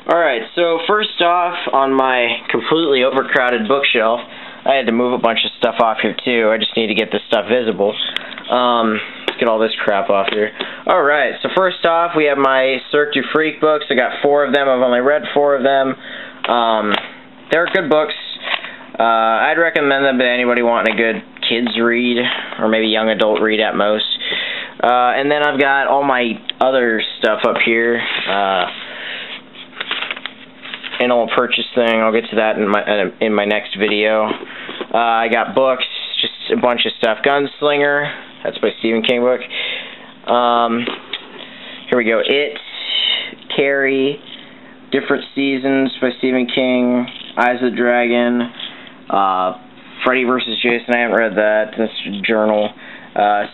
Alright, so first off, on my completely overcrowded bookshelf, I had to move a bunch of stuff off here too. I just need to get this stuff visible. Let's get all this crap off here. Alright, so first off, we have my Cirque du Freak books. I got 4 of them. I've only read 4 of them. They're good books. I'd recommend them to anybody wanting a good kids read, or maybe young adult read at most. And then I've got all my other stuff up here. Annual purchase thing. I'll get to that in my next video. I got books, just a bunch of stuff. Gunslinger, that's by Stephen King book. Here we go. It, Carrie, Different Seasons by Stephen King, Eyes of the Dragon, Freddy vs. Jason, I haven't read that. That's a journal.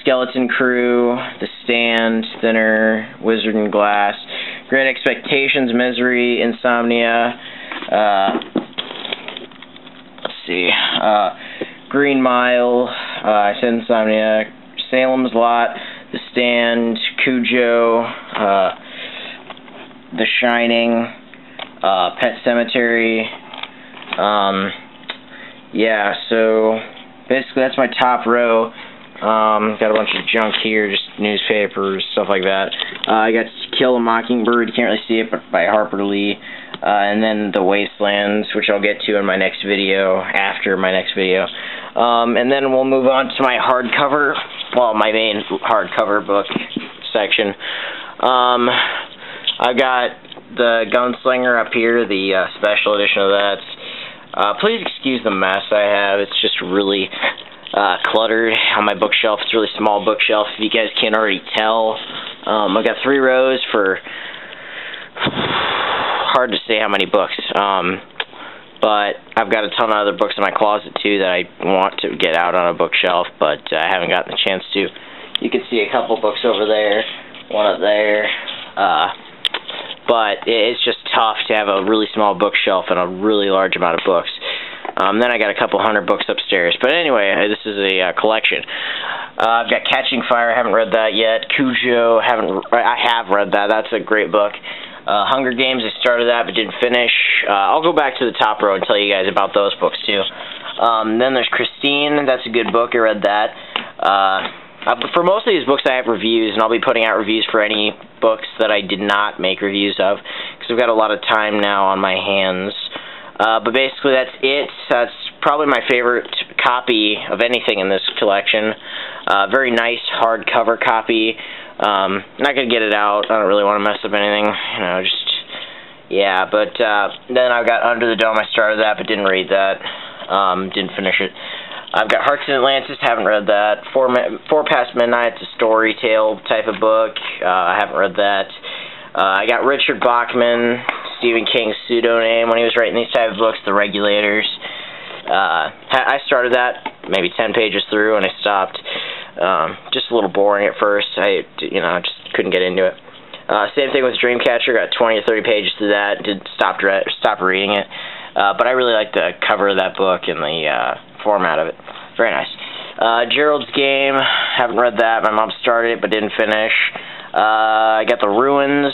Skeleton Crew, The Stand, Thinner, Wizard and Glass, Great Expectations, Misery, Insomnia, let's see, Green Mile, I said Insomnia, Salem's Lot, The Stand, Cujo, The Shining, Pet Sematary. Yeah, so basically that's my top row. Got a bunch of junk here, just newspapers, stuff like that. I got To Kill a Mockingbird, you can't really see it, but by Harper Lee. And then The Wastelands, which I'll get to in my next video, after my next video. And then we'll move on to my hardcover, well, my main hardcover book section. I've got the Gunslinger up here, the special edition of that. Please excuse the mess I have. It's just really cluttered on my bookshelf. It's a really small bookshelf, if you guys can't already tell. I've got 3 rows for hard to say how many books. But I've got a ton of other books in my closet too that I want to get out on a bookshelf, but I haven't gotten the chance to. You can see a couple books over there, one up there. But it's just tough to have a really small bookshelf and a really large amount of books. Then I got a couple hundred books upstairs. But anyway, this is a collection. I've got Catching Fire, haven't read that yet. Cujo, I have read that. That's a great book. Hunger Games, I started that but didn't finish. I'll go back to the top row and tell you guys about those books too. Then there's Christine, that's a good book, I read that. For most of these books I have reviews, and I'll be putting out reviews for any books that I did not make reviews of, because I've got a lot of time now on my hands. But basically that's it. That's probably my favorite copy of anything in this collection. Very nice hardcover copy. Not gonna get it out. I don't really want to mess up anything. You know, just yeah. But then I've got Under the Dome. I started that, but didn't read that. Didn't finish it. I've got Hearts in Atlantis. Haven't read that. 4 Past Midnight. It's a story tale type of book. I haven't read that. I got Richard Bachman, Stephen King's pseudonym, when he was writing these type of books, The Regulators. I started that maybe 10 pages through and I stopped. Just a little boring at first. I just couldn't get into it. Same thing with Dreamcatcher. Got 20 or 30 pages through that. Stop reading it. But I really like the cover of that book and the format of it. Very nice. Gerald's Game. Haven't read that. My mom started it but didn't finish. I got The Ruins.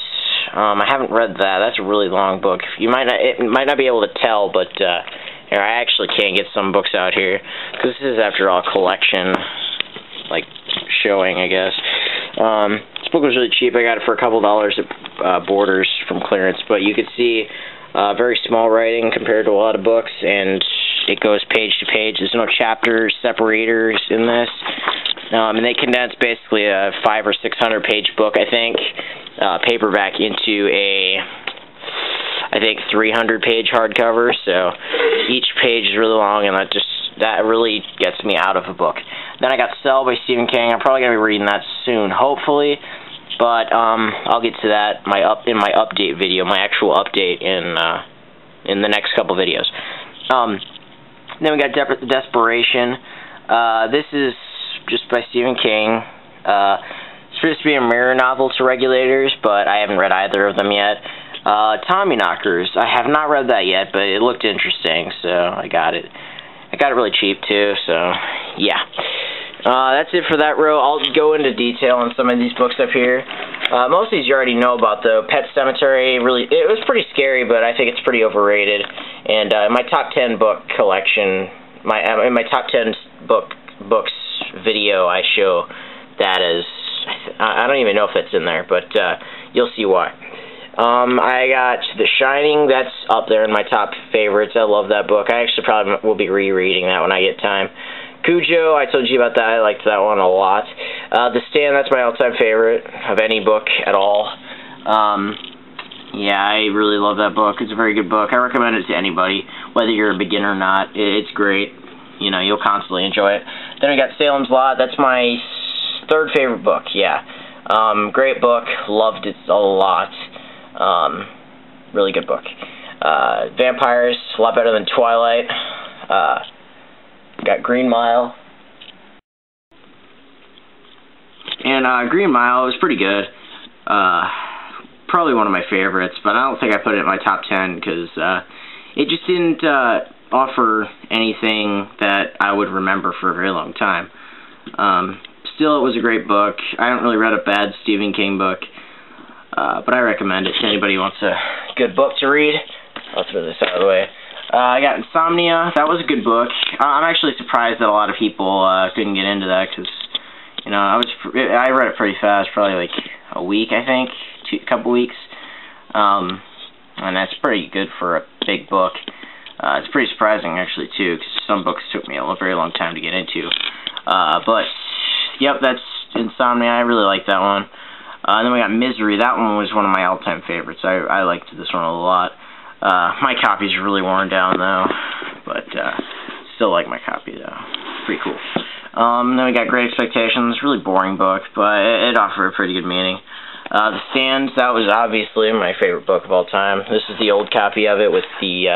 I haven't read that. That's a really long book. It might not be able to tell, but here, I actually can't get some books out here because this is, after all, a collection, like showing, I guess. This book was really cheap. I got it for a couple dollars at Borders from clearance, but you could see very small writing compared to a lot of books, and it goes page to page. There's no chapter separators in this. And they condensed basically a 500 or 600 page book, I think, paperback into a, I think, 300 page hardcover. So each page is really long, and that really gets me out of a book. Then I got Cell by Stephen King. I'm probably gonna be reading that soon, hopefully. But I'll get to that in my update video, my actual update in the next couple videos. Then we got Desperation. This is just by Stephen King. It's supposed to be a mirror novel to Regulators, but I haven't read either of them yet. Tommyknockers. I have not read that yet, but it looked interesting, so I got it. I got it really cheap too, so yeah. That's it for that row. I'll go into detail on some of these books up here. Most of these you already know about, though. Pet Sematary, it was pretty scary, but I think it's pretty overrated. And my top 10 book collection, in my top 10 books video, I show that as, I don't even know if that's in there, but you'll see why. I got The Shining. That's up there in my top favorites. I love that book. I actually probably will be rereading that when I get time. Cujo, I told you about that. I liked that one a lot. The Stand, that's my all-time favorite of any book at all. Yeah, I really love that book. It's a very good book. I recommend it to anybody, whether you're a beginner or not. It's great. You know, you'll constantly enjoy it. Then we got Salem's Lot. That's my third favorite book, yeah. Great book. Loved it a lot. Really good book. Vampires, a lot better than Twilight. Got Green Mile. And Green Mile was pretty good. Probably one of my favorites, but I don't think I put it in my top 10 because it just didn't offer anything that I would remember for a very long time. Still, it was a great book. I haven't really read a bad Stephen King book, but I recommend it to anybody who wants a good book to read. I'll throw this out of the way. I got Insomnia. That was a good book. I'm actually surprised that a lot of people couldn't get into that because, you know, I read it pretty fast, probably like a week, I think, a couple weeks, and that's pretty good for a big book. It's pretty surprising actually too, because some books took me a very long time to get into. But yep, that's Insomnia. I really like that one. Then we got Misery. That one was one of my all-time favorites. I liked this one a lot. My copy's really worn down though, but still like my copy though. Pretty cool. Then we got Great Expectations. Really boring book, but it offered a pretty good meaning. The Stand, that was obviously my favorite book of all time. This is the old copy of it with the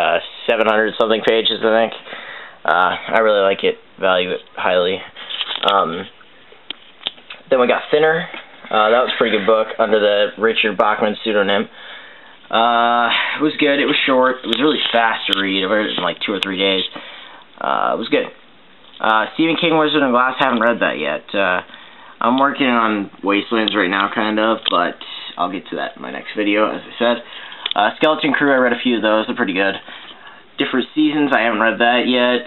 700-something pages, I think. I really like it, value it highly. Then we got Thinner. That was a pretty good book under the Richard Bachman pseudonym. It was good. It was short. It was really fast to read. I read it in like 2 or 3 days. It was good. Stephen King, Wizard and Glass. Haven't read that yet. I'm working on Wastelands right now, kind of, but I'll get to that in my next video, as I said. Skeleton Crew, I read a few of those. They're pretty good. Different Seasons, I haven't read that yet.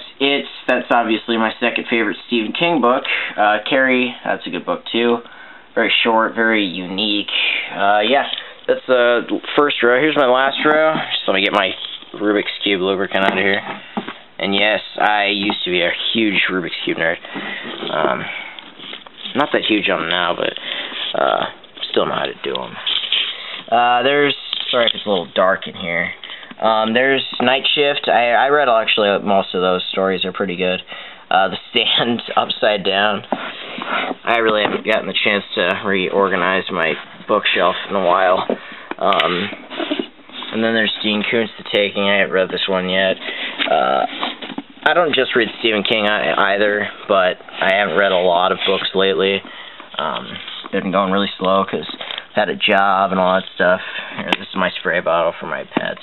That's obviously my second favorite Stephen King book. Carrie, that's a good book, too. Very short, very unique. Yeah, that's the first row. Here's my last row. Just let me get my Rubik's Cube lubricant out of here. And yes, I used to be a huge Rubik's Cube nerd. Not that huge on them now, but still know how to do them. Sorry if it's a little dark in here. There's Night Shift. I read actually most of those stories. They're pretty good. The Stand, Upside Down. I really haven't gotten the chance to reorganize my bookshelf in a while. And then there's Dean Koontz, The Taking. I haven't read this one yet. I don't just read Stephen King either, but I haven't read a lot of books lately. Been going really slow because I've had a job and all that stuff. Here, this is my spray bottle for my pets.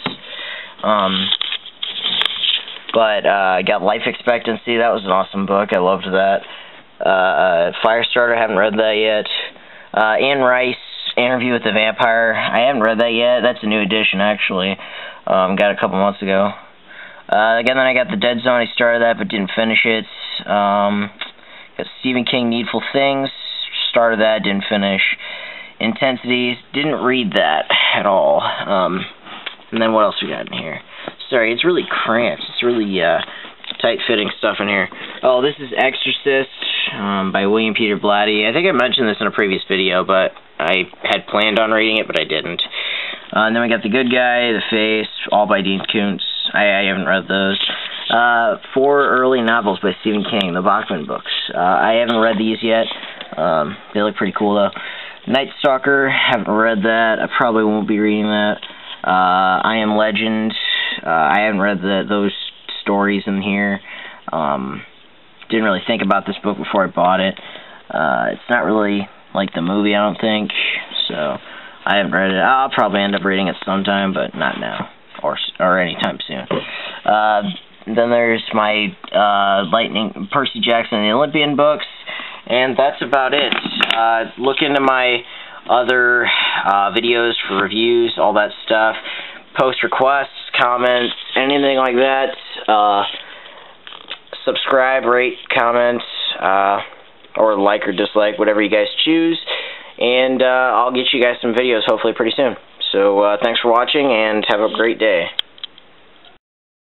I got Life Expectancy. That was an awesome book. I loved that. Firestarter, I haven't read that yet. Anne Rice, Interview with the Vampire. I haven't read that yet. That's a new edition, actually. Got it a couple months ago. Again, then I got The Dead Zone. I started that, but didn't finish it. Got Stephen King, Needful Things. Started that, didn't finish. Intensity, didn't read that at all. And then what else we got in here? Sorry, it's really cramped. It's really tight-fitting stuff in here. Oh, this is Exorcist by William Peter Blatty. I think I mentioned this in a previous video, but I had planned on reading it, but I didn't. And then we got The Good Guy, The Face, all by Dean Koontz. I haven't read those. 4 early novels by Stephen King, the Bachman books. I haven't read these yet. They look pretty cool, though. Night Stalker, haven't read that. I probably won't be reading that. I Am Legend. I haven't read those stories in here. Didn't really think about this book before I bought it. It's not really like the movie, I don't think. So I haven't read it. I'll probably end up reading it sometime, but not now or anytime soon. Then there's my Percy Jackson and the Olympian books. And that's about it. Look into my other videos for reviews, all that stuff. Post requests, comments, anything like that. Subscribe, rate, comment, or like or dislike, whatever you guys choose. And I'll get you guys some videos hopefully pretty soon. So thanks for watching and have a great day.